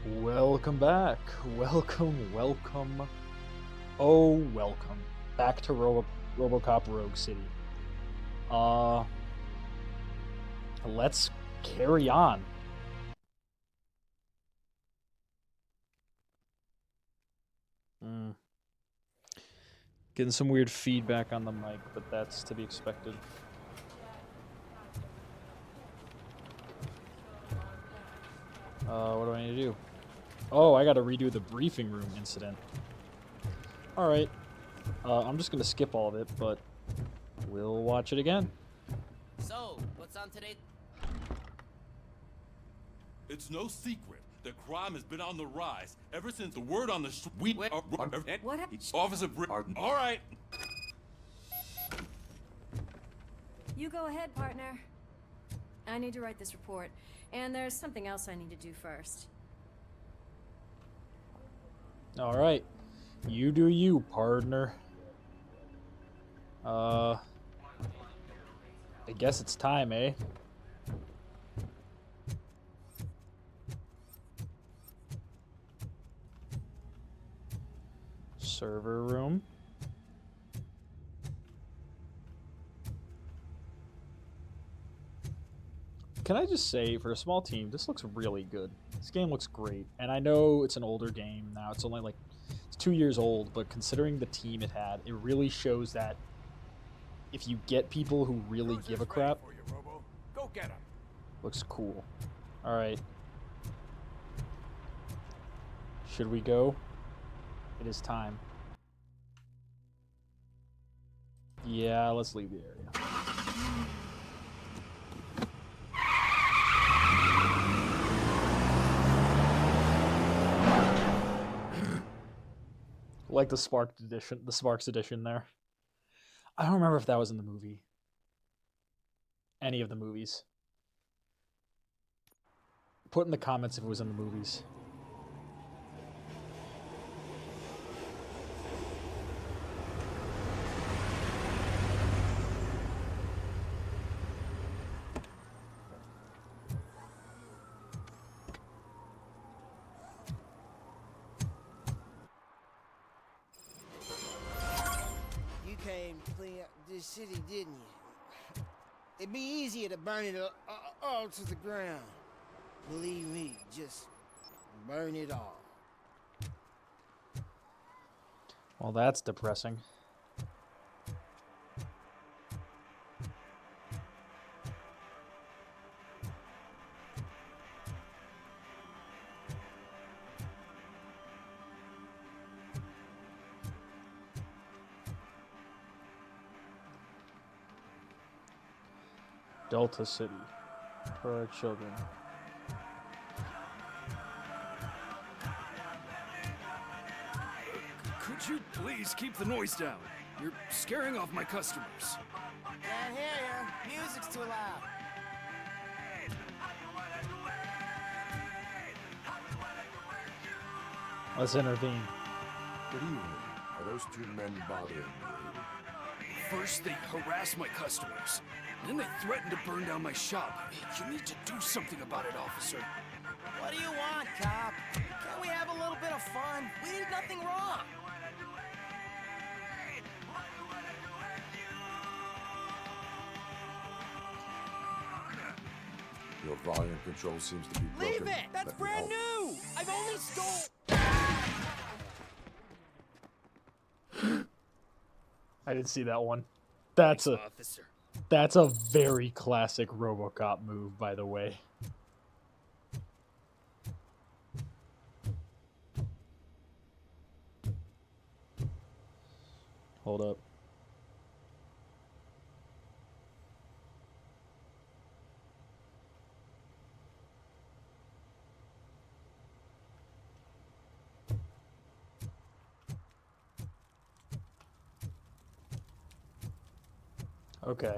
Welcome back. Welcome. Oh, welcome. Back to RoboCop Rogue City. Uh, let's carry on. Getting some weird feedback on the mic, but that's to be expected. What do I need to do? Oh, I gotta redo the briefing room incident. Alright. I'm just gonna skip all of it, but we'll watch it again. So, what's on today? It's no secret that crime has been on the rise ever since the word on the street. What happened? Officer all right. You go ahead, partner. I need to write this report, and there's something else I need to do first. Alright. You do you, partner. I guess it's time, eh? Server room. Can I just say, for a small team, this looks really good. This game looks great. And I know it's an older game now. It's only like, it's 2 years old, but considering the team it had, it really shows that if you get people who really give a crap, Go get him. looks cool. Alright. Should we go? It is time. Yeah, let's leave the area. Like the Sparks edition there. I don't remember if that was in the movie. Any of the movies. Put in the comments if it was in the movies. You came to clean up this city, didn't you? It'd be easier to burn it all to the ground. Believe me, just burn it all. Well, that's depressing. Delta City for our children. Could you please keep the noise down? You're scaring off my customers. Can't hear you. Music's too loud. Let's intervene. Good evening. Are those two men bothering you? First, they harass my customers. Then they threaten to burn down my shop. You need to do something about it, officer. What do you want, cop? Can't we have a little bit of fun? We did nothing wrong. Your volume control seems to be broken. Leave it! That's Let me brand help. new! I've only stole... I didn't see that one. That's Officer. a very classic RoboCop move, by the way. Hold up. Okay.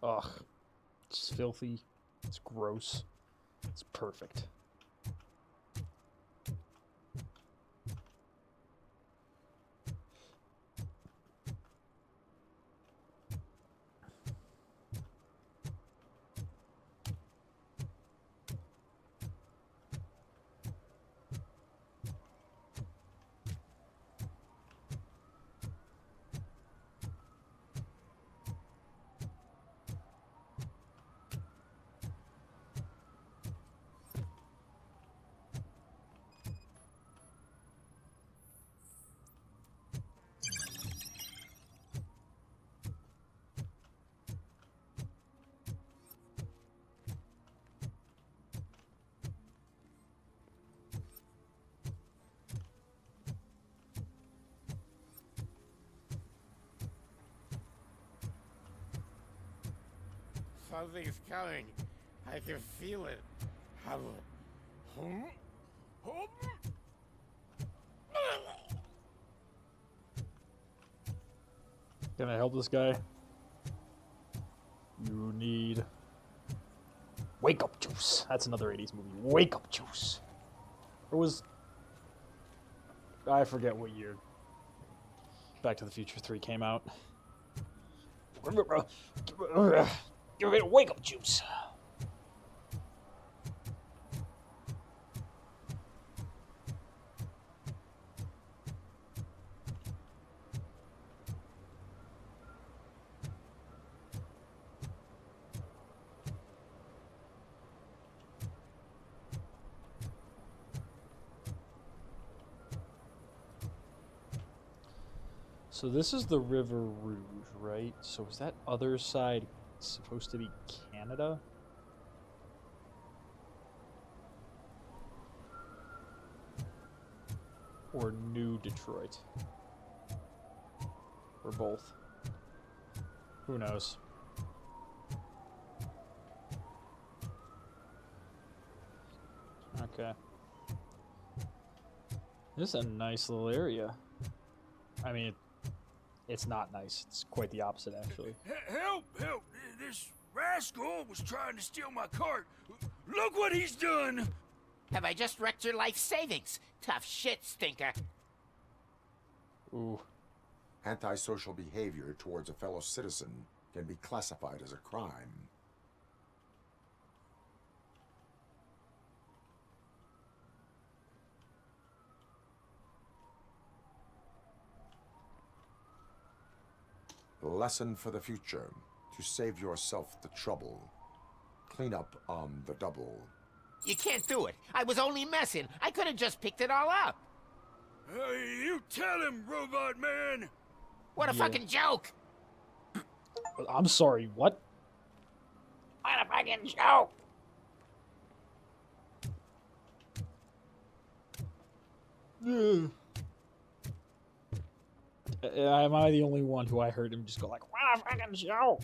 Ugh. It's filthy. It's gross. It's perfect. Something's coming. I can feel it. Can I help this guy? You need wake up juice. That's another 80s movie. Wake up juice. Or was I forget what year Back to the Future 3 came out. Give it wake up juice. So this is the River Rouge, right? So is that other side supposed to be Canada? Or New Detroit? Or both? Who knows? Okay. This is a nice little area. I mean, it's not nice. It's quite the opposite, actually. Help! Help! This rascal was trying to steal my cart. Look what he's done! Have I just wrecked your life savings? Tough shit, stinker. Ooh. Antisocial behavior towards a fellow citizen can be classified as a crime. Lesson for the future. To save yourself the trouble. Clean up on the double. You can't do it. I was only messing. I could have just picked it all up. Hey, you tell him, Robot Man! What a fucking joke! I'm sorry, what? What a fucking joke! Am I the only one who I heard him just go like, what a fucking joke?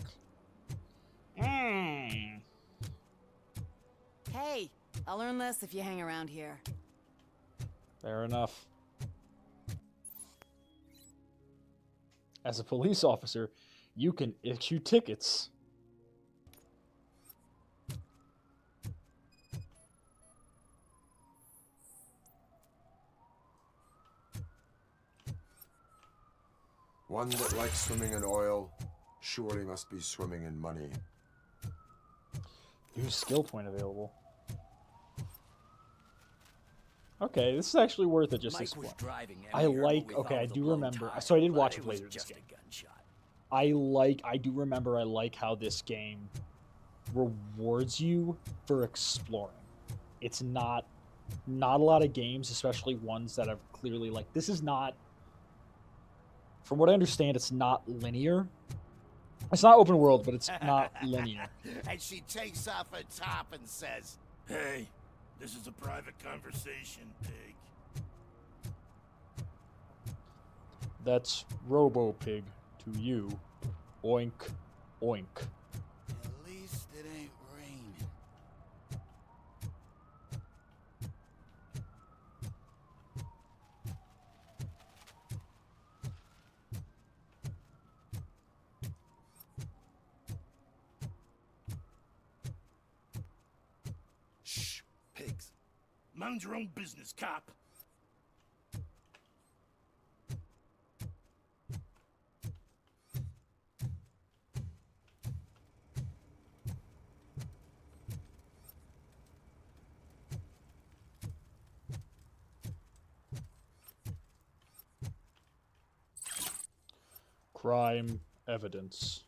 Hey, I'll learn less if you hang around here. Fair enough. As a police officer, you can issue tickets. One that likes swimming in oil surely must be swimming in money. New skill point available. Okay, this is actually worth it just this one. I like, okay, I do remember, so I did watch it later this game. I do remember I like how this game rewards you for exploring. It's not a lot of games, especially ones that have clearly, like, this is not, from what I understand, it's not linear. It's not open world, but it's not linear. And she takes off her top and says, Hey, this is a private conversation, pig. That's RoboPig to you. Oink, oink. at least it ain't raining. Shh, pigs. Mind your own business, cop. Crime evidence.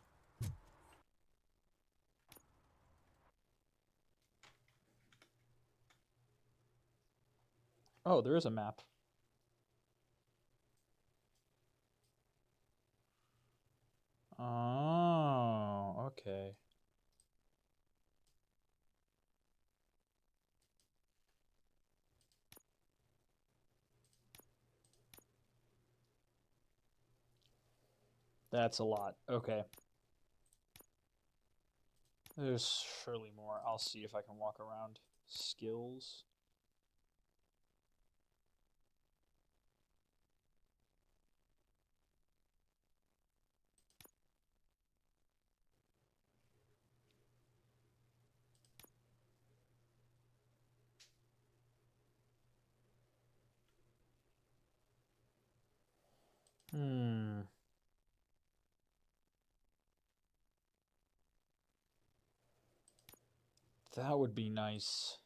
Oh, there is a map. Oh, okay. That's a lot. Okay. There's surely more. I'll see if I can walk around. Skills. That would be nice.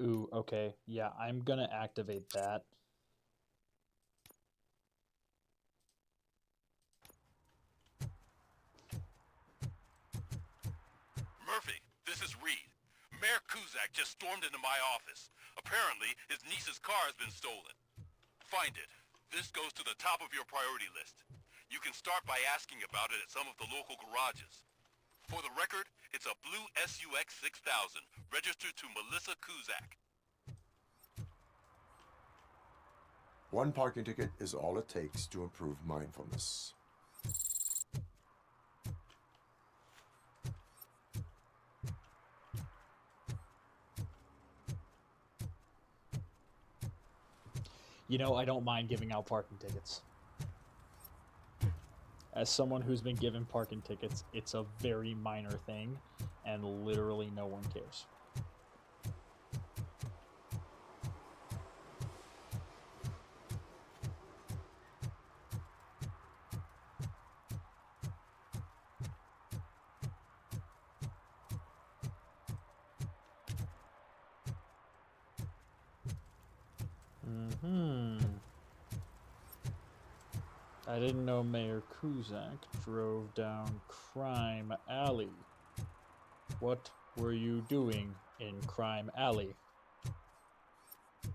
Ooh, okay. Yeah, I'm gonna activate that. Murphy, this is Reed. Mayor Kuzak just stormed into my office. Apparently, his niece's car has been stolen. Find it. This goes to the top of your priority list. You can start by asking about it at some of the local garages. For the record, it's a blue SUX 6000, registered to Melissa Kuzak. One parking ticket is all it takes to improve mindfulness. You know, I don't mind giving out parking tickets. As someone who's been given parking tickets, it's a very minor thing, and literally no one cares. I didn't know Mayor Kuzak drove down Crime Alley. What were you doing in Crime Alley?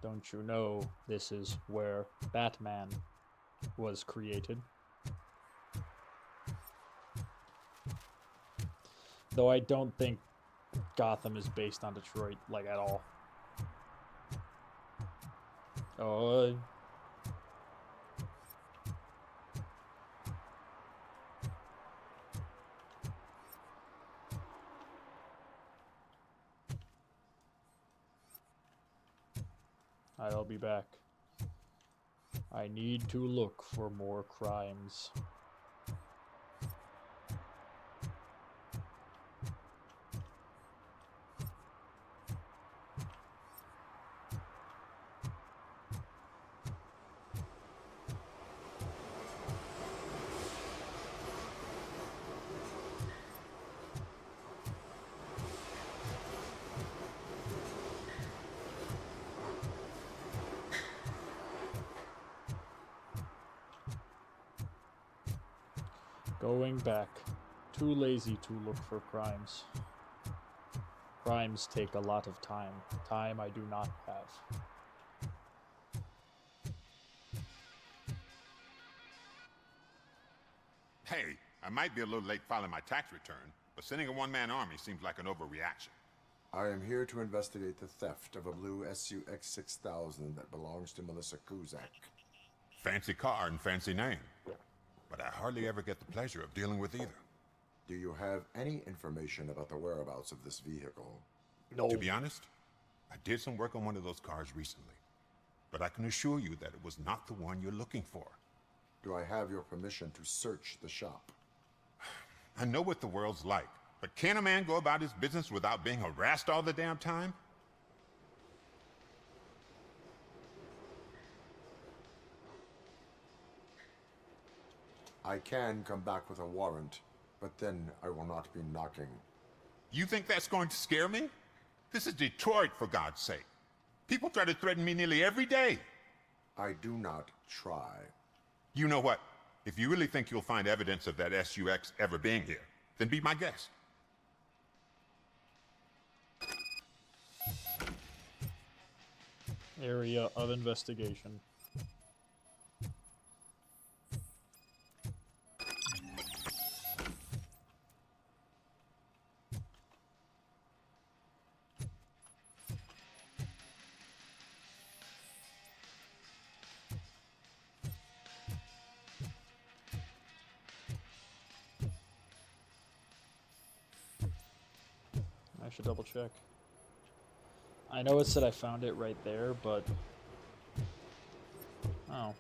Don't you know this is where Batman was created? Though I don't think Gotham is based on Detroit, like, at all. Oh... I'll be back. I need to look for more crimes. Going back. Too lazy to look for crimes. Crimes take a lot of time. Time I do not have. Hey, I might be a little late filing my tax return, but sending a one-man army seems like an overreaction. I am here to investigate the theft of a blue SUX 6000 that belongs to Melissa Kuzak. Fancy car and fancy name. But I hardly ever get the pleasure of dealing with either. Do you have any information about the whereabouts of this vehicle? No. To be honest, I did some work on one of those cars recently. But I can assure you that it was not the one you're looking for. Do I have your permission to search the shop? I know what the world's like, but can a man go about his business without being harassed all the damn time? I can come back with a warrant, but then I will not be knocking. You think that's going to scare me? This is Detroit, for God's sake. People try to threaten me nearly every day. I do not try. You know what? If you really think you'll find evidence of that SUX ever being here, then be my guest. Area of investigation. should double check. I know it said I found it right there, but... Oh.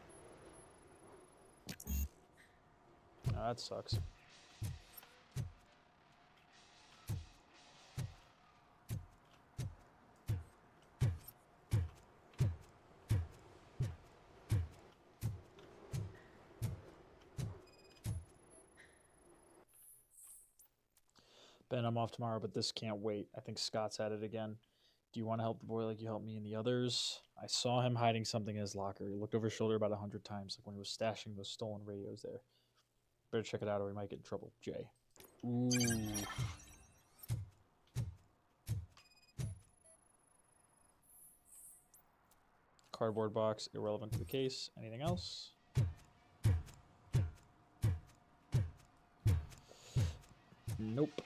Oh, that sucks. Ben, I'm off tomorrow, but this can't wait. I think Scott's at it again. Do you want to help the boy like you helped me and the others? I saw him hiding something in his locker. He looked over his shoulder about 100 times, like when he was stashing those stolen radios there. Better check it out or we might get in trouble. Jay. Ooh. Cardboard box, irrelevant to the case. Anything else? Nope.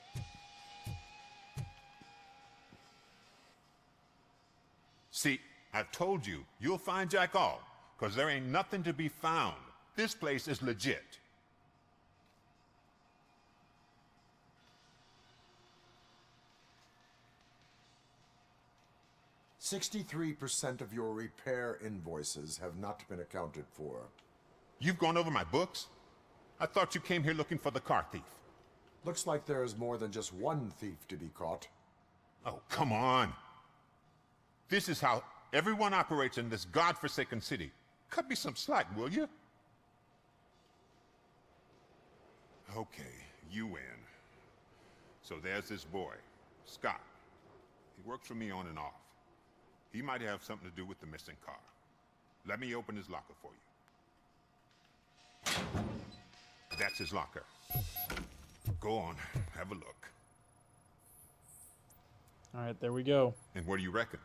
See, I've told you, you'll find Jack all, because there ain't nothing to be found. This place is legit. "63% of your repair invoices have not been accounted for." You've gone over my books? I thought you came here looking for the car thief. Looks like there is more than just one thief to be caught. Oh, come on. This is how everyone operates in this godforsaken city. Cut me some slack, will you? Okay, you win. So there's this boy, Scott. He works for me on and off. He might have something to do with the missing car. Let me open his locker for you. That's his locker. Go on, have a look. All right, there we go. And what do you reckon?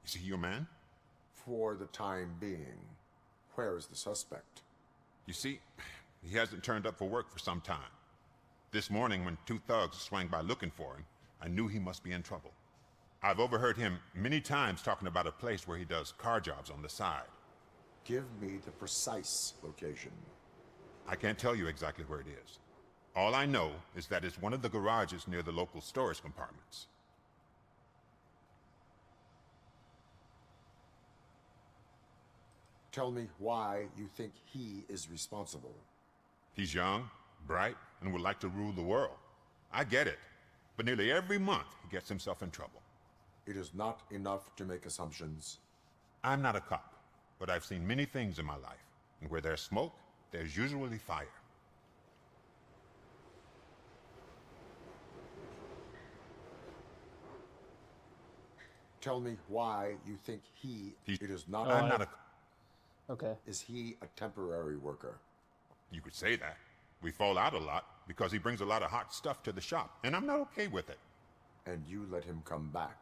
Is he your man? For the time being. Where is the suspect? You see, he hasn't turned up for work for some time. This morning, when two thugs swang by looking for him, I knew he must be in trouble. I've overheard him many times talking about a place where he does car jobs on the side. Give me the precise location. I can't tell you exactly where it is. All I know is that it's one of the garages near the local storage compartments. Tell me why you think he is responsible. He's young, bright, and would like to rule the world. I get it, but nearly every month he gets himself in trouble. It is not enough to make assumptions. I'm not a cop, but I've seen many things in my life, and where there's smoke, there's usually fire. Tell me why you think it is not... I'm not a... Okay. Is he a temporary worker? You could say that. We fall out a lot because he brings a lot of hot stuff to the shop, and I'm not okay with it. And you let him come back?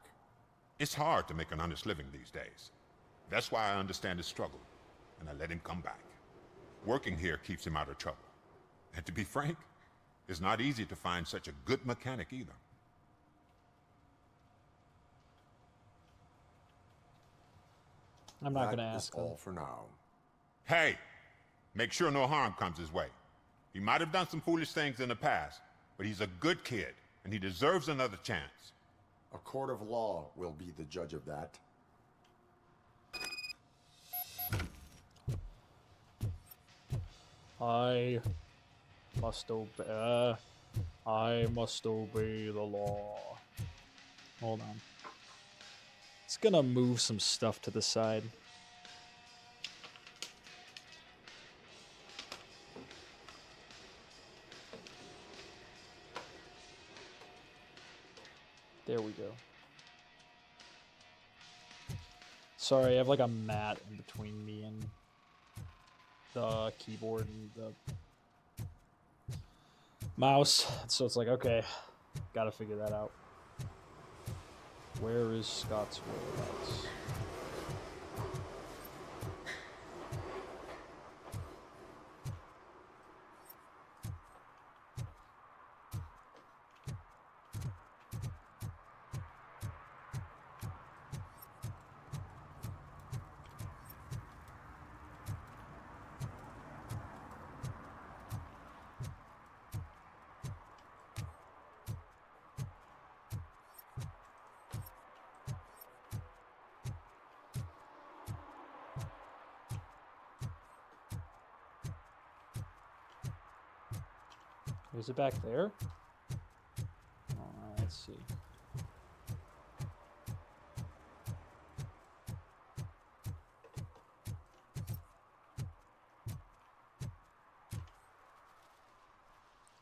It's hard to make an honest living these days. That's why I understand his struggle, and I let him come back. Working here keeps him out of trouble. And to be frank, it's not easy to find such a good mechanic either. I'm not going to That is ask all him. for now. Hey, make sure no harm comes his way. He might have done some foolish things in the past, but he's a good kid, and he deserves another chance. A court of law will be the judge of that. I must obey. I must obey the law. Hold on. It's gonna move some stuff to the side. There we go. Sorry, I have like a mat in between me and the keyboard and the mouse. So it's like, okay, gotta figure that out. Where is Scott's whereabouts? Is it back there? Let's see.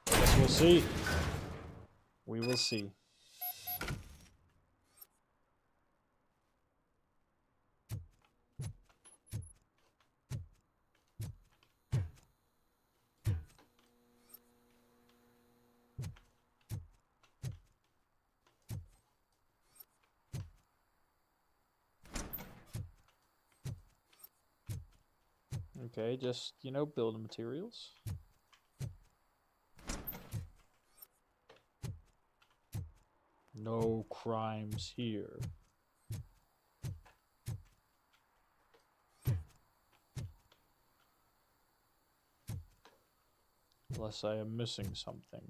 Guess we'll see. We will see. Okay, just, you know, building materials. No crimes here. Unless I am missing something.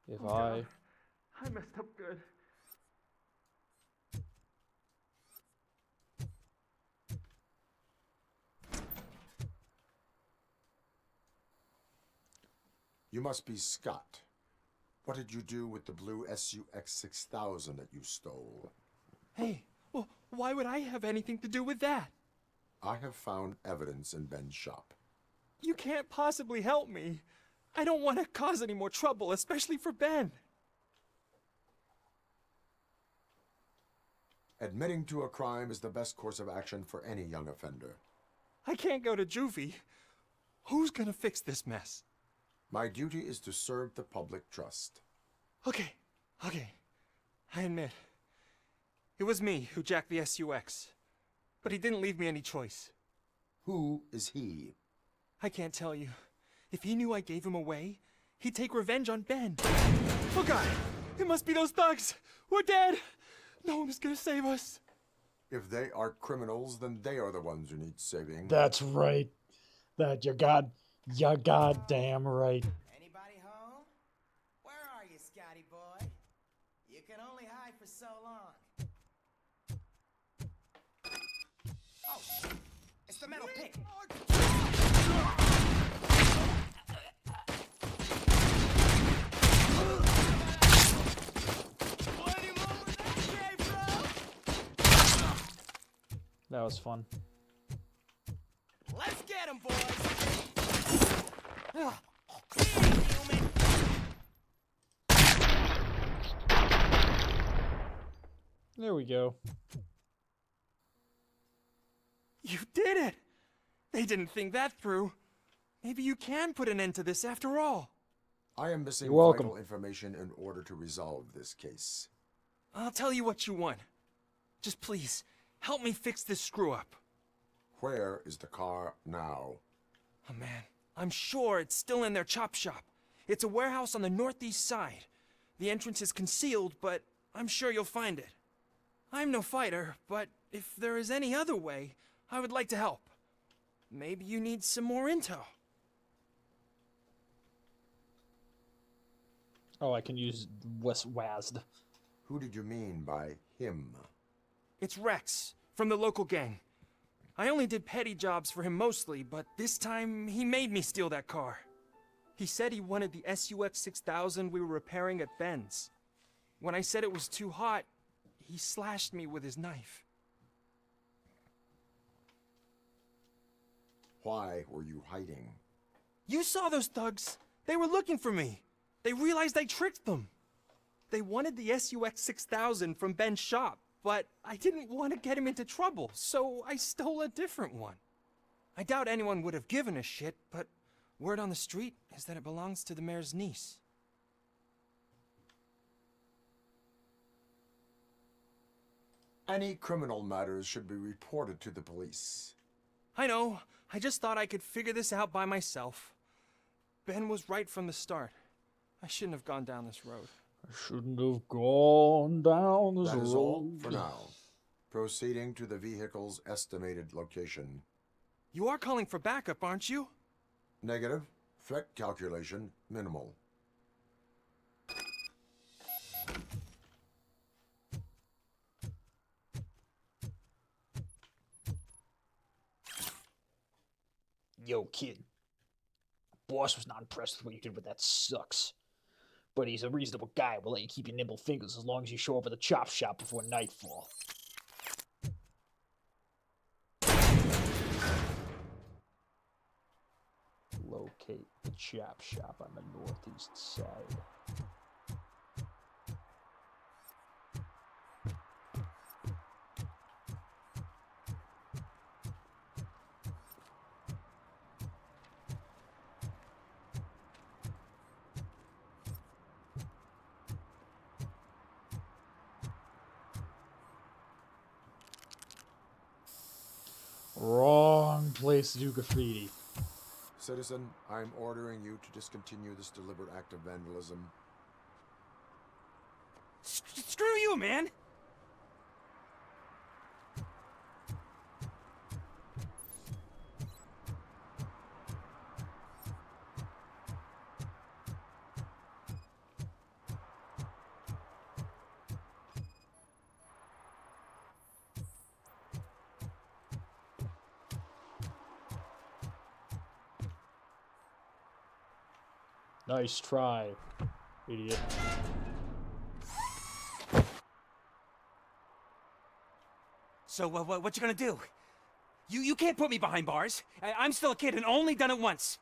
If God, I messed up good. You must be Scott. What did you do with the blue SUX 6000 that you stole? Hey, well, why would I have anything to do with that? I have found evidence in Ben's shop. You can't possibly help me. I don't want to cause any more trouble, especially for Ben. Admitting to a crime is the best course of action for any young offender. I can't go to juvie. Who's gonna fix this mess? My duty is to serve the public trust. Okay. I admit. It was me who jacked the SUX. But he didn't leave me any choice. Who is he? I can't tell you. If he knew I gave him away, he'd take revenge on Ben. Oh God! It must be those thugs! We're dead! No one is gonna save us. If they are criminals, then they are the ones who need saving. That's right. You're goddamn right. Anybody home? Where are you, Scotty boy? You can only hide for so long. Oh, shit. It's the metal pick. That was fun. Let's get him, boys! There we go. You did it! They didn't think that through. Maybe you can put an end to this after all. I am missing You're welcome. vital information in order to resolve this case. I'll tell you what you want. Just please, help me fix this screw-up. Where is the car now? Oh man, I'm sure it's still in their chop shop. It's a warehouse on the northeast side. The entrance is concealed, but I'm sure you'll find it. I'm no fighter, but if there is any other way, I would like to help. Maybe you need some more intel. Oh, I can use WASD. Who did you mean by him? It's Rex, from the local gang. I only did petty jobs for him mostly, but this time he made me steal that car. He said he wanted the SUX 6000 we were repairing at Ben's. When I said it was too hot, he slashed me with his knife. Why were you hiding? You saw those thugs. They were looking for me. They realized I tricked them. They wanted the SUX 6000 from Ben's shop, but I didn't want to get him into trouble, so I stole a different one. I doubt anyone would have given a shit, but word on the street is that it belongs to the mayor's niece. Any criminal matters should be reported to the police. I know. I just thought I could figure this out by myself. Ben was right from the start. I shouldn't have gone down this road. I shouldn't have gone down this road. That is all for now. Proceeding to the vehicle's estimated location. You are calling for backup, aren't you? Negative. Threat calculation minimal. Yo, kid. Boss was not impressed with what you did with that sucks. But he's a reasonable guy. We'll let you keep your nimble fingers as long as you show up at the chop shop before nightfall. Locate the chop shop on the northeast side. Wrong place to do graffiti. Citizen, I'm ordering you to discontinue this deliberate act of vandalism. Screw you, man! Nice try, idiot. So, what you gonna do? You can't put me behind bars. I'm still a kid and only done it once.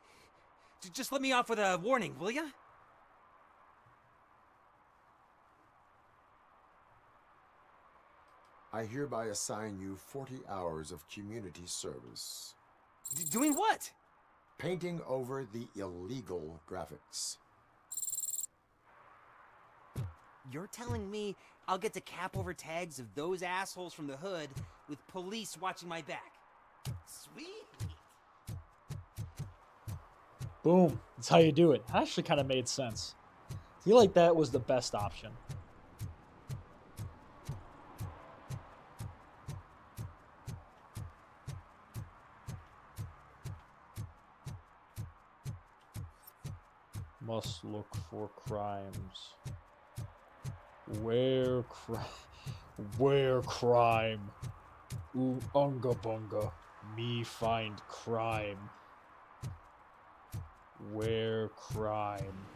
Just let me off with a warning, will ya? I hereby assign you 40 hours of community service. Doing what? Painting over the illegal graphics. You're telling me I'll get to cap over tags of those assholes from the hood with police watching my back? Sweet! Boom. That's how you do it. That actually kind of made sense. I feel like that was the best option. Must look for crimes. Where crime? Ooh, unga bunga. Me find crime. Where crime?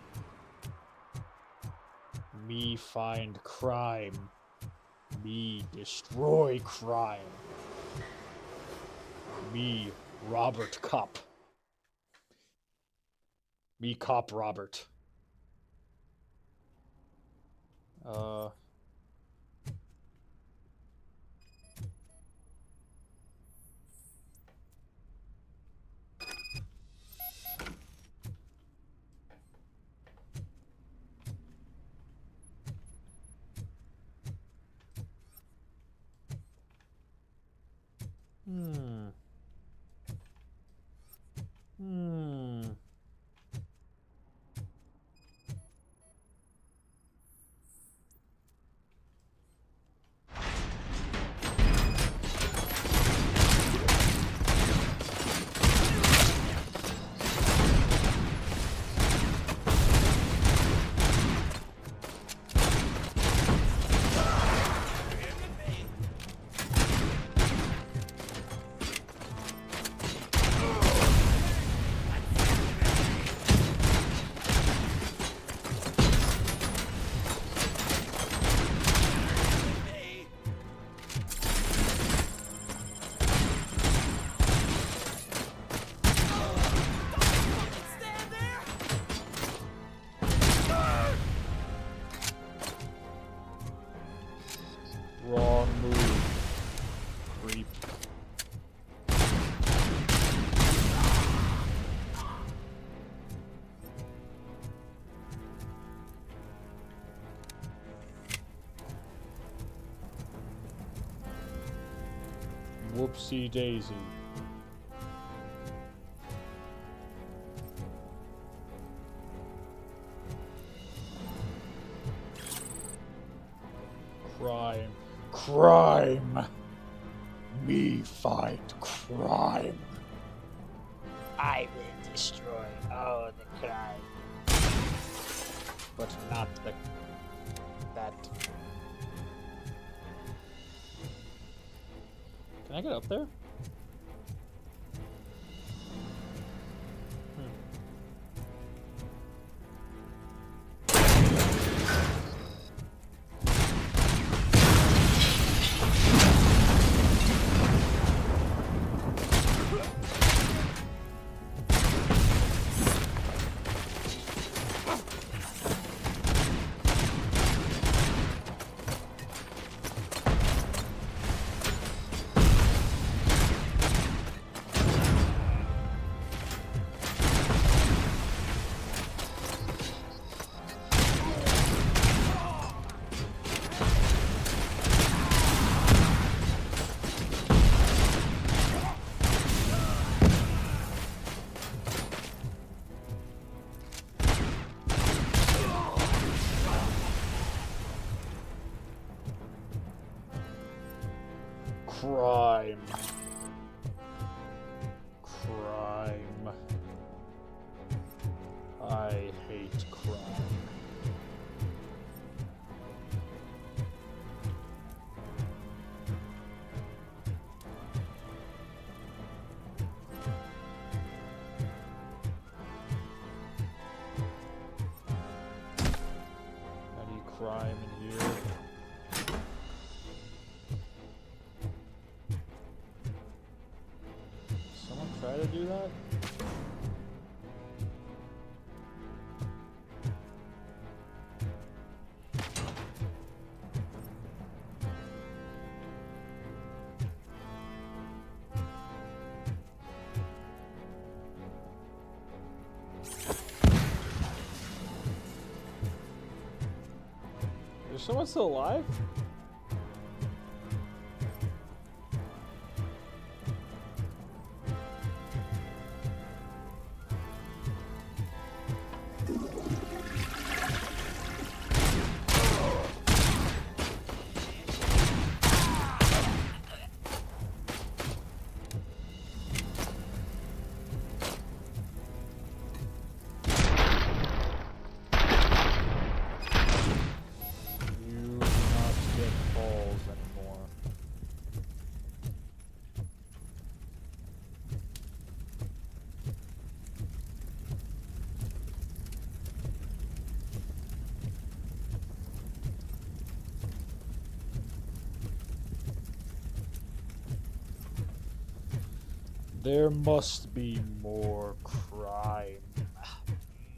Me find crime. Me destroy crime. Me Robert Cop. Me Cop Robert. Wrong move. Creep. Whoopsie daisy. Crime. Crime! Me find crime. I will destroy all the crime. But not that. Can I get up there? try to do that? Is someone still alive? You do not get balls anymore. There must be more crime.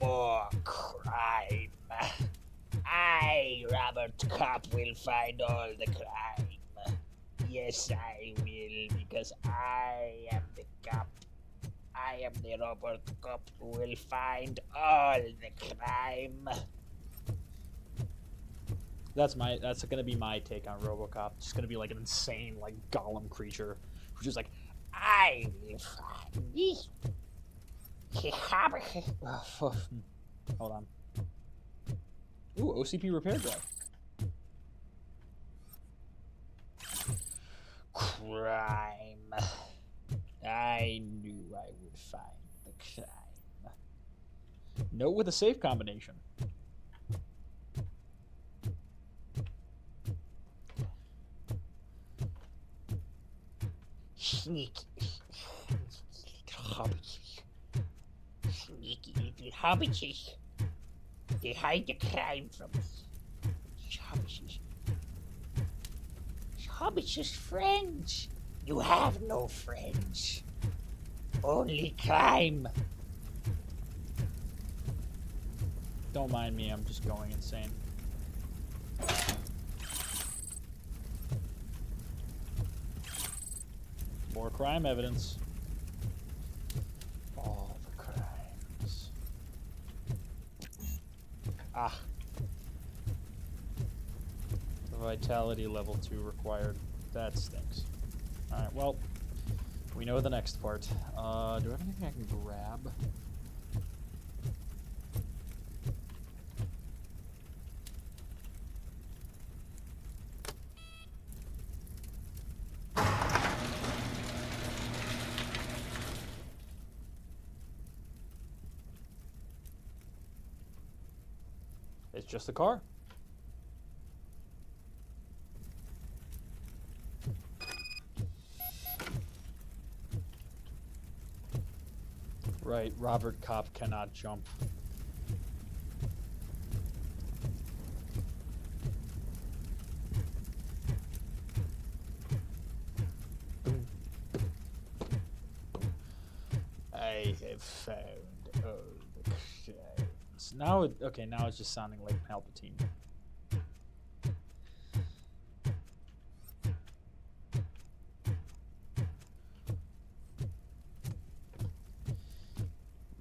More crime. I, Robert Cop, will find all the crime. Yes, I will, because I am the cop. I am the Robert Cop who will find all the crime. That's gonna be my take on RoboCop. It's just gonna be like an insane, like golem creature who's just like, I will find this. hold on. Ooh, OCP repair drive. Crime. I knew I would find the crime. Note with a safe combination. Sneaky hobbits. Sneaky little hobbits. They hide the crime from me. Hobbits. Hobbits' friends. You have no friends. Only crime. Don't mind me, I'm just going insane. More crime evidence. All the crimes. Ah. The vitality level 2 required. That stinks. Alright, well, we know the next part. Do I have anything I can grab? It's just a car. Right, Robert Cop cannot jump. I have found all the crimes. Now, okay, now it's just sounding like Palpatine.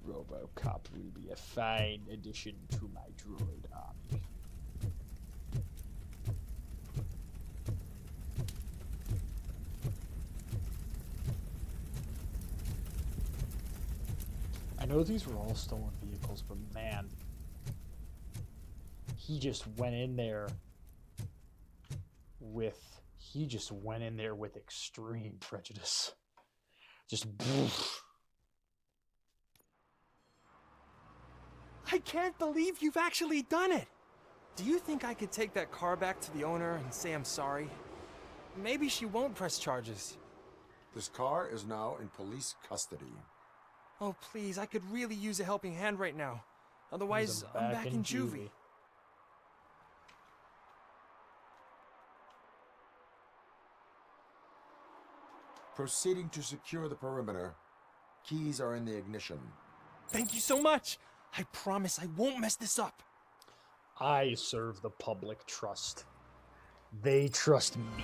RoboCop will be a fine addition to my droid army. I know these were all stolen vehicles, but man, he just went in there with extreme prejudice. Just I can't believe you've actually done it! Do you think I could take that car back to the owner and say I'm sorry? Maybe she won't press charges. This car is now in police custody. Oh, please, I could really use a helping hand right now. Otherwise, I'm back in juvie. Proceeding to secure the perimeter. Keys are in the ignition. Thank you so much. I promise I won't mess this up. I serve the public trust. They trust me.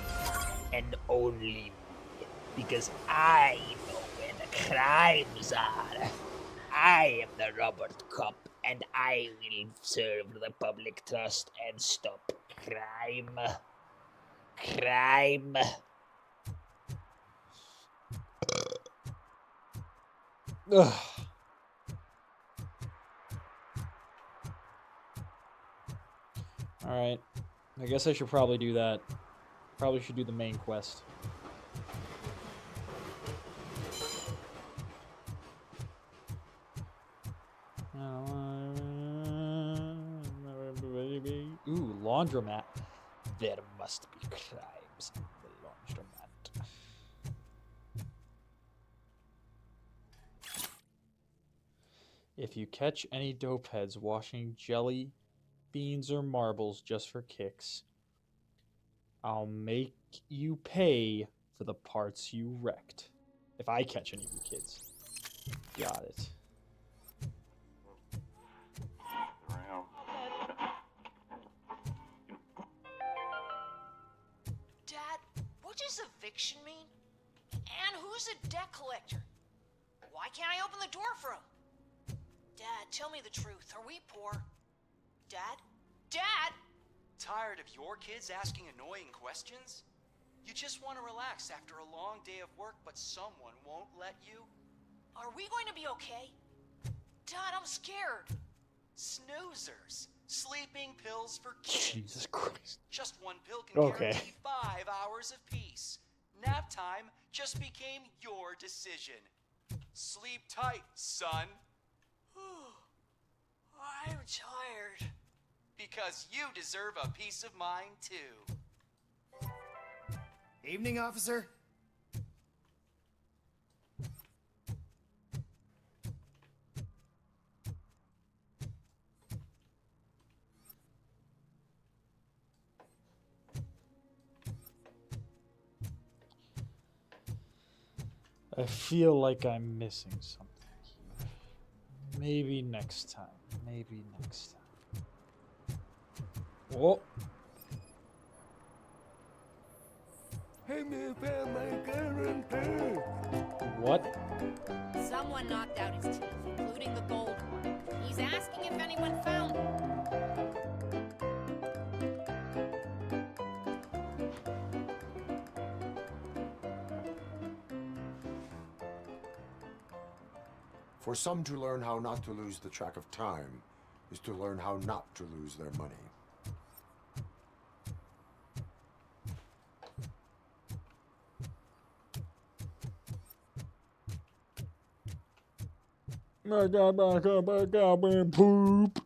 And only me. Because I know where the crimes are. I am the RoboCop, and I will serve the public trust and stop crime. Crime. Ugh. Alright. I guess I should probably do that. Probably should do the main quest. Ooh, laundromat. There must be crimes in the laundromat. If you catch any dope heads washing jelly beans or marbles just for kicks, I'll make you pay for the parts you wrecked. If I catch any of you kids. Got it. Dad, what does eviction mean? And who's a debt collector? Why can't I open the door for him? Dad, tell me the truth. Are we poor? Dad? Dad! Tired of your kids asking annoying questions? You just want to relax after a long day of work, but someone won't let you? Are we going to be okay? Dad, I'm scared. Snoozers. Sleeping pills for kids. Jesus Christ. Just one pill can Okay. guarantee 5 hours of peace. Nap time just became your decision. Sleep tight, son. I'm tired. Because you deserve a peace of mind, too. Evening, officer. I feel like I'm missing something here. Maybe next time. Maybe next time. Whoa. What? Someone knocked out his teeth, including the gold one. He's asking if anyone found them. For some to learn how not to lose the track of time is to learn how not to lose their money. Poop.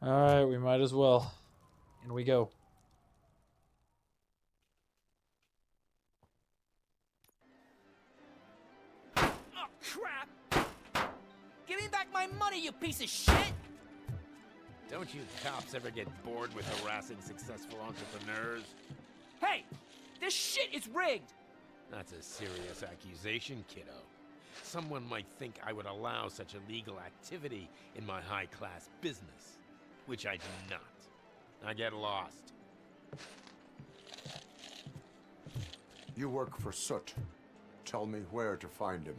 Alright, we might as well. In we go. Oh, crap! Give me back my money, you piece of shit! Don't you cops ever get bored with harassing successful entrepreneurs? Hey! This shit is rigged! That's a serious accusation, kiddo. Someone might think I would allow such illegal activity in my high-class business, which I do not. I get lost. You work for Soot. Tell me where to find him.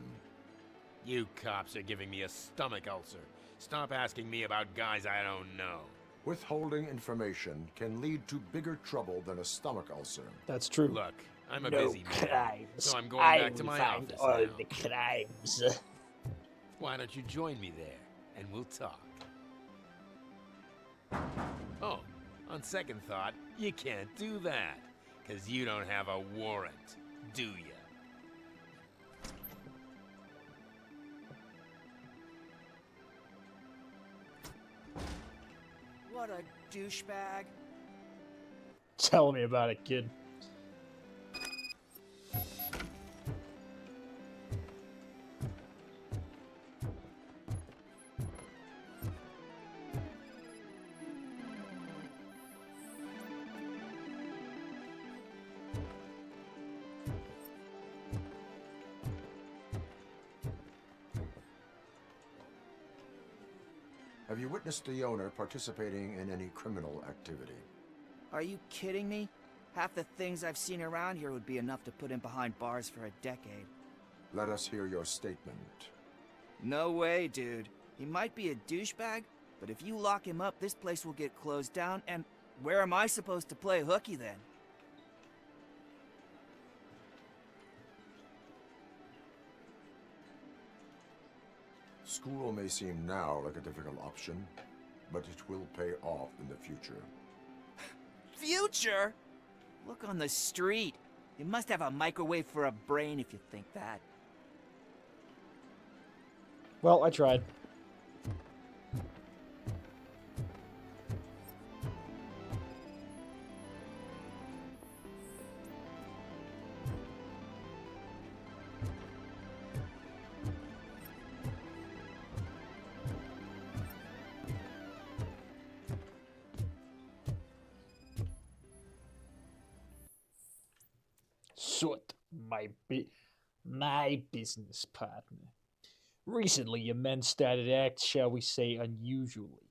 You cops are giving me a stomach ulcer. Stop asking me about guys I don't know. Withholding information can lead to bigger trouble than a stomach ulcer. That's true. Look, I'm a No busy man, crimes. so I'm going I back to will my find office all now. the crimes. Why don't you join me there, and we'll talk. Oh, on second thought, you can't do that, because you don't have a warrant, do you? What a douchebag. Tell me about it, kid. Have you witnessed the owner participating in any criminal activity? Are you kidding me? Half the things I've seen around here would be enough to put him behind bars for a decade. Let us hear your statement. No way, dude. He might be a douchebag, but if you lock him up, this place will get closed down, and where am I supposed to play hooky then? School may seem now like a difficult option, but it will pay off in the future. Future? Look on the street. You must have a microwave for a brain if you think that. Well, I tried. Soot, my business partner. Recently, your men started to act, shall we say, unusually.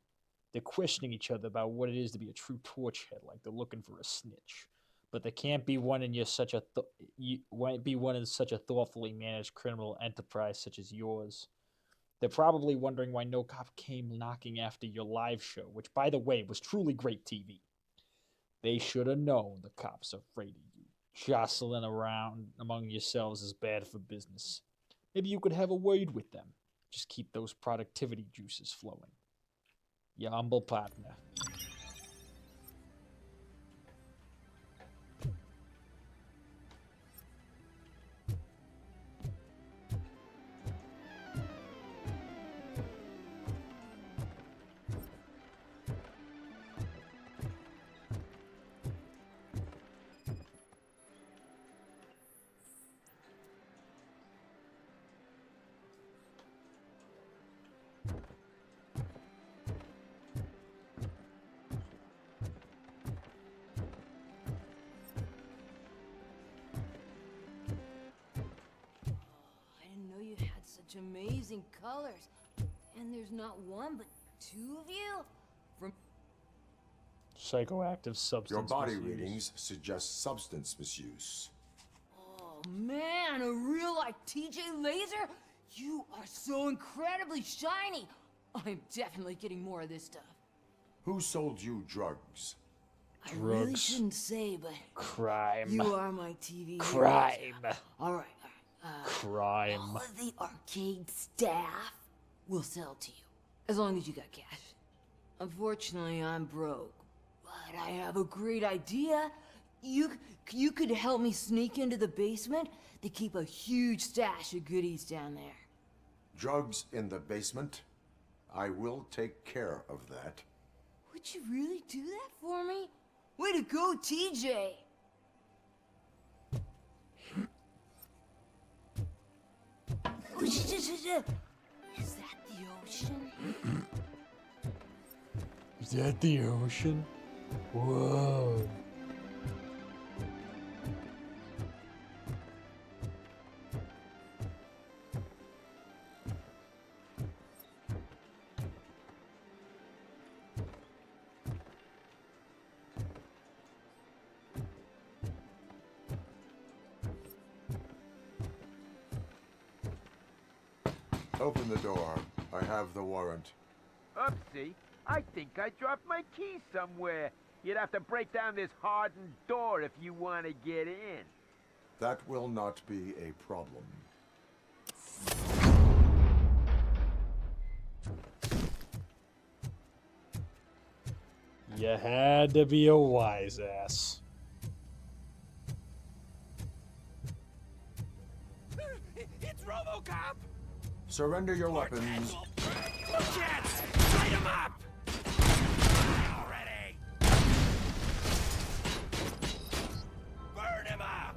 They're questioning each other about what it is to be a true torchhead, like they're looking for a snitch. But there can't be one in such a thoughtfully managed criminal enterprise such as yours. They're probably wondering why no cop came knocking after your live show, which, by the way, was truly great TV. They should have known the cops are afraid of you. Jostling around among yourselves is bad for business. Maybe you could have a word with them. Just keep those productivity juices flowing. Your humble partner. Amazing colors, and there's not one but two of you from Psychoactive substance Your body misuse. readings suggest substance misuse. Oh man, a real like TJ Laser. You are so incredibly shiny. I'm definitely getting more of this stuff. Who sold you drugs? I really shouldn't say, but Crime. you are my TV Crime. heroes. All right. Crime. All of the arcade staff will sell to you, as long as you got cash. Unfortunately, I'm broke, but I have a great idea. You could help me sneak into the basement. They keep a huge stash of goodies down there. Drugs in the basement? I will take care of that. Would you really do that for me? Way to go, TJ! Is that the ocean? Is that the ocean? Whoa. Open the door. I have the warrant. Oopsie. I think I dropped my key somewhere. You'd have to break down this hardened door if you want to get in. That will not be a problem. You had to be a wise ass. It's RoboCop! Surrender your weapons. Jets! Light him up! Already! Burn him up!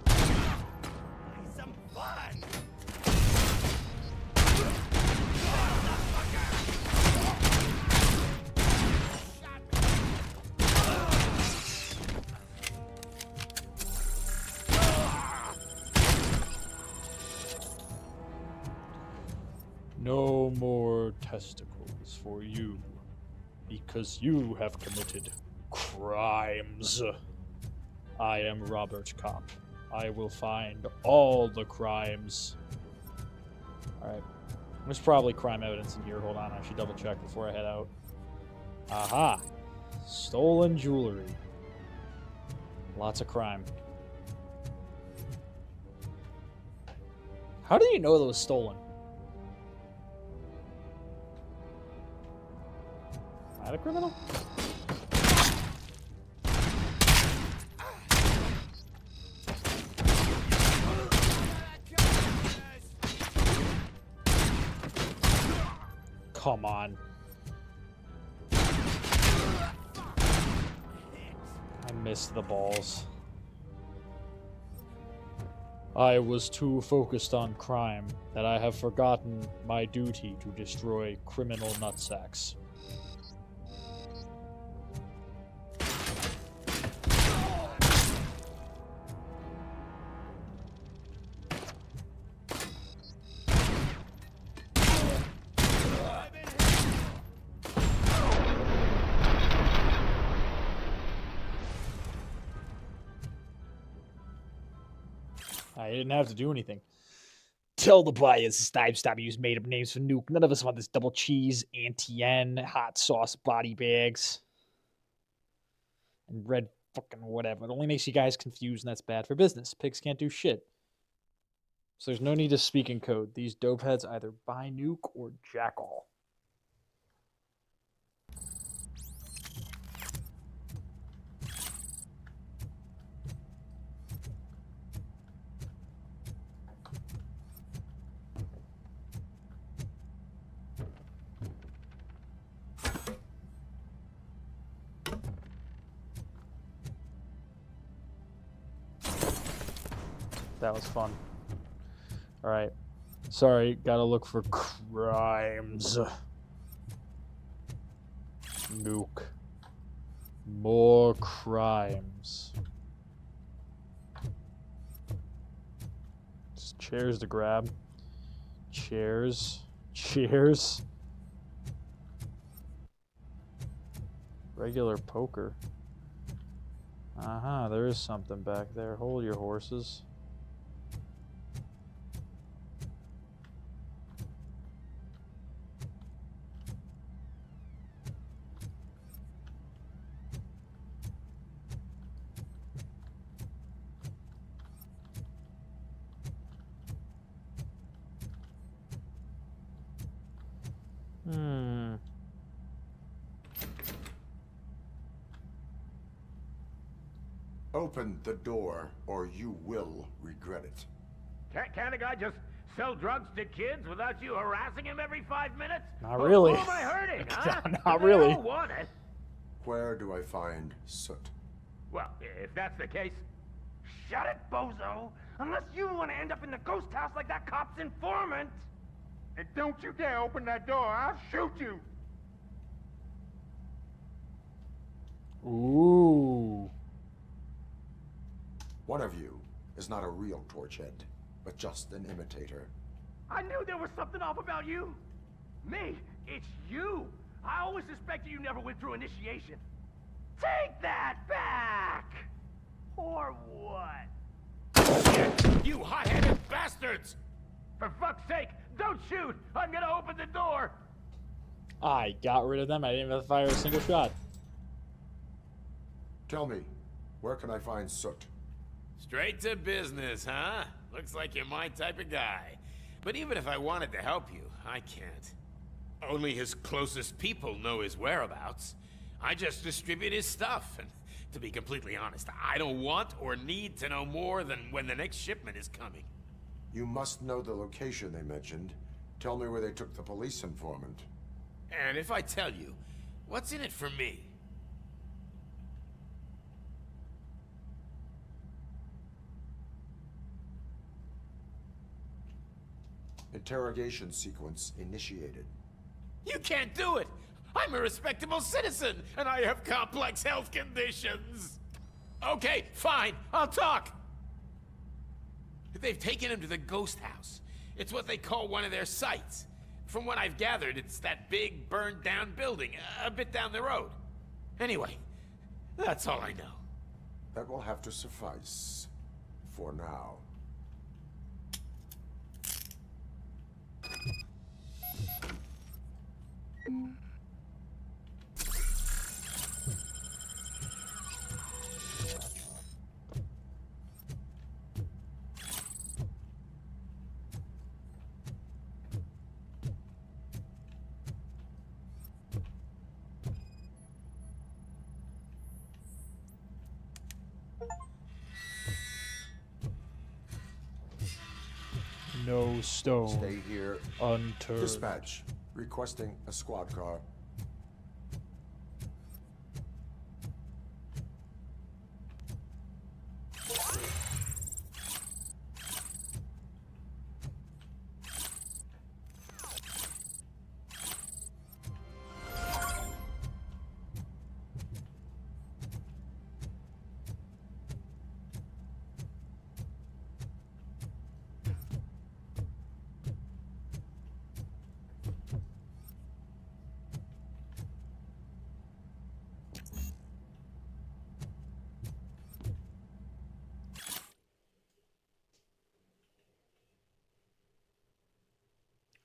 Have some fun! No more testicles. is for you. Because you have committed crimes. I am RoboCop. I will find all the crimes. Alright. There's probably crime evidence in here. Hold on, I should double check before I head out. Aha! Stolen jewelry. Lots of crime. How do you know that was stolen? Am I a criminal? Come on. I missed the balls. I was too focused on crime that I have forgotten my duty to destroy criminal nutsacks. I didn't have to do anything. Tell the buyers it's time to stop using made-up names for Nuke. None of us want this double cheese, Antien, hot sauce body bags, and red fucking whatever. It only makes you guys confused, and that's bad for business. Pigs can't do shit. So there's no need to speak in code. These dopeheads either buy Nuke or jack all. That was fun. Alright. Sorry, gotta look for crimes. Nuke. More crimes. Just chairs to grab. Chairs. Chairs. Regular poker. Uh-huh, there is something back there. Hold your horses. Open the door, or you will regret it. Can't a guy just sell drugs to kids without you harassing him every 5 minutes? Not really. Who am I hurting, huh? Not They really. all want it. Where do I find Soot? Well, if that's the case, shut it, bozo! Unless you want to end up in the ghost house like that cop's informant! And don't you dare open that door, I'll shoot you! Ooh. One of you is not a real Torchhead, but just an imitator. I knew there was something off about you! Me? It's you! I always suspected you never went through initiation. Take that back! Or what? You hot-headed bastards! For fuck's sake, don't shoot! I'm gonna open the door! I got rid of them. I didn't even have to fire a single shot. Tell me, where can I find Soot? Straight to business, huh? Looks like you're my type of guy. But even if I wanted to help you, I can't. Only his closest people know his whereabouts. I just distribute his stuff, and to be completely honest, I don't want or need to know more than when the next shipment is coming. You must know the location they mentioned. Tell me where they took the police informant. And if I tell you, what's in it for me? Interrogation sequence initiated. You can't do it! I'm a respectable citizen, and I have complex health conditions! Okay, fine, I'll talk! They've taken him to the ghost house. It's what they call one of their sites. From what I've gathered, it's that big, burned-down building a bit down the road. Anyway, that's all I know. That will have to suffice. For now. No stone Stay here. unturned. Dispatch. Requesting a squad car.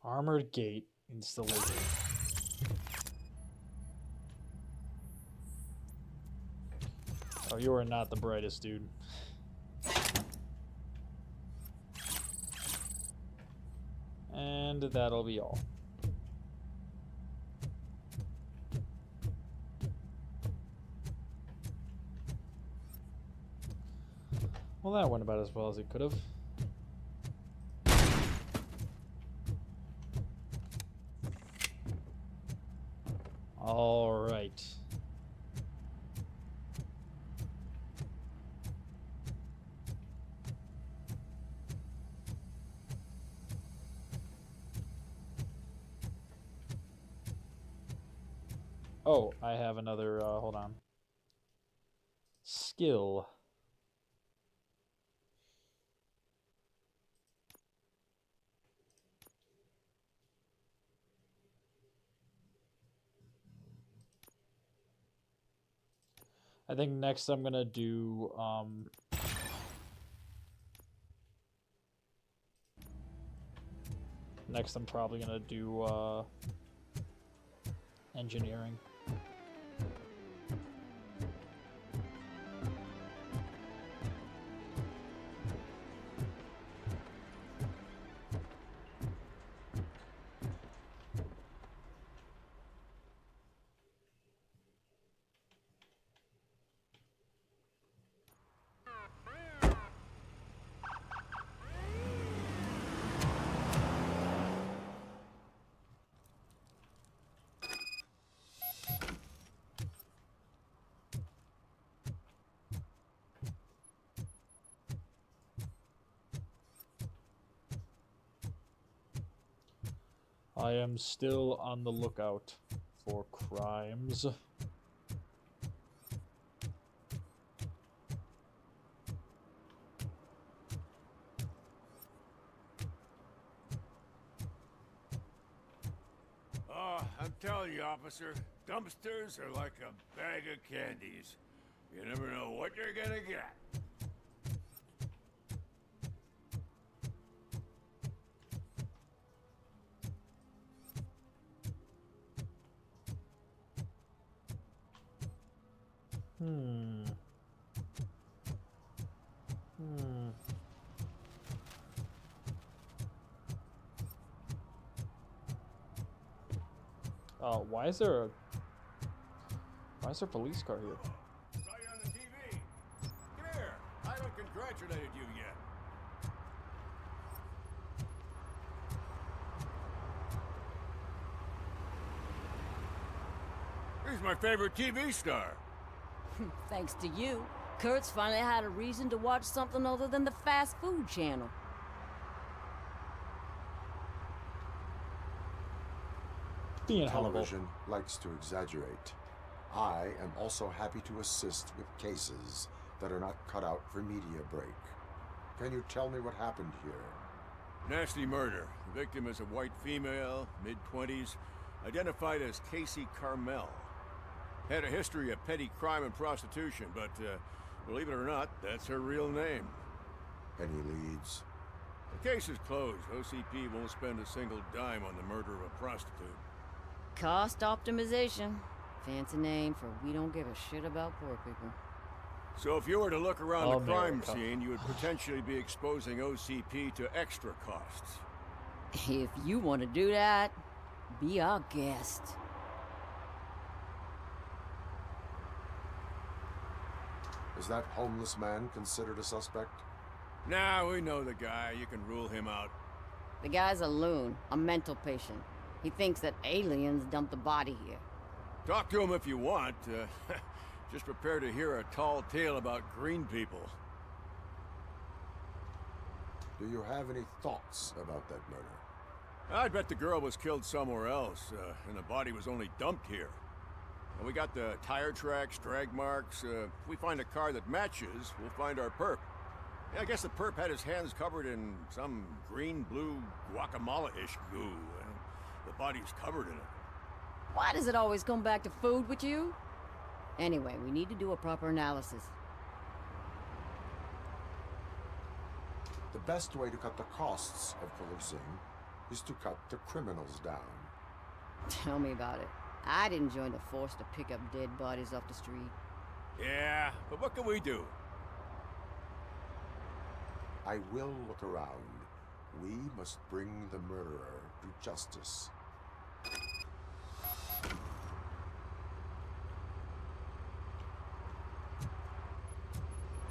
Armored gate installation. Oh, you are not the brightest, dude. And that'll be all. Well, that went about as well as it could have. All right. Oh, I have another, hold on. Skill. I think next I'm gonna do next I'm probably gonna do engineering. I am still on the lookout for crimes. I'm telling you, officer, dumpsters are like a bag of candies. You never know what you're gonna get. Why is there a police car here? Saw you on the TV. Come here. I haven't congratulated you yet. He's my favorite TV star. Thanks to you, Kurt's finally had a reason to watch something other than the fast food channel. Television likes to exaggerate. I am also happy to assist with cases that are not cut out for media break. Can you tell me what happened here? Nasty murder. The victim is a white female, mid-20s, identified as Casey Carmel. Had a history of petty crime and prostitution, but believe it or not, that's her real name. Any leads? The case is closed. OCP won't spend a single dime on the murder of a prostitute. Cost optimization. Fancy name for we don't give a shit about poor people. So if you were to look around the crime America. scene, you would potentially be exposing OCP to extra costs. If you want to do that, be our guest. Is that homeless man considered a suspect? Nah, we know the guy. You can rule him out. The guy's a loon, a mental patient. He thinks that aliens dumped the body here. Talk to him if you want. Just prepare to hear a tall tale about green people. Do you have any thoughts about that murder? I bet the girl was killed somewhere else, and the body was only dumped here. And we got the tire tracks, drag marks. If we find a car that matches, we'll find our perp. Yeah, I guess the perp had his hands covered in some green-blue guacamole-ish goo. And the body's covered in it. Why does it always come back to food with you? Anyway, we need to do a proper analysis. The best way to cut the costs of policing is to cut the criminals down. Tell me about it. I didn't join the force to pick up dead bodies off the street. Yeah, but what can we do? I will look around. We must bring the murderer to justice.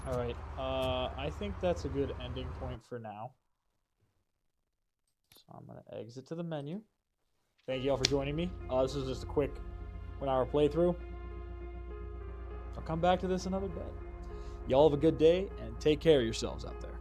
All right. I think that's a good ending point for now. So I'm going to exit to the menu. Thank you all for joining me. This is just a quick 1 hour playthrough. I'll come back to this another day. Y'all have a good day and take care of yourselves out there.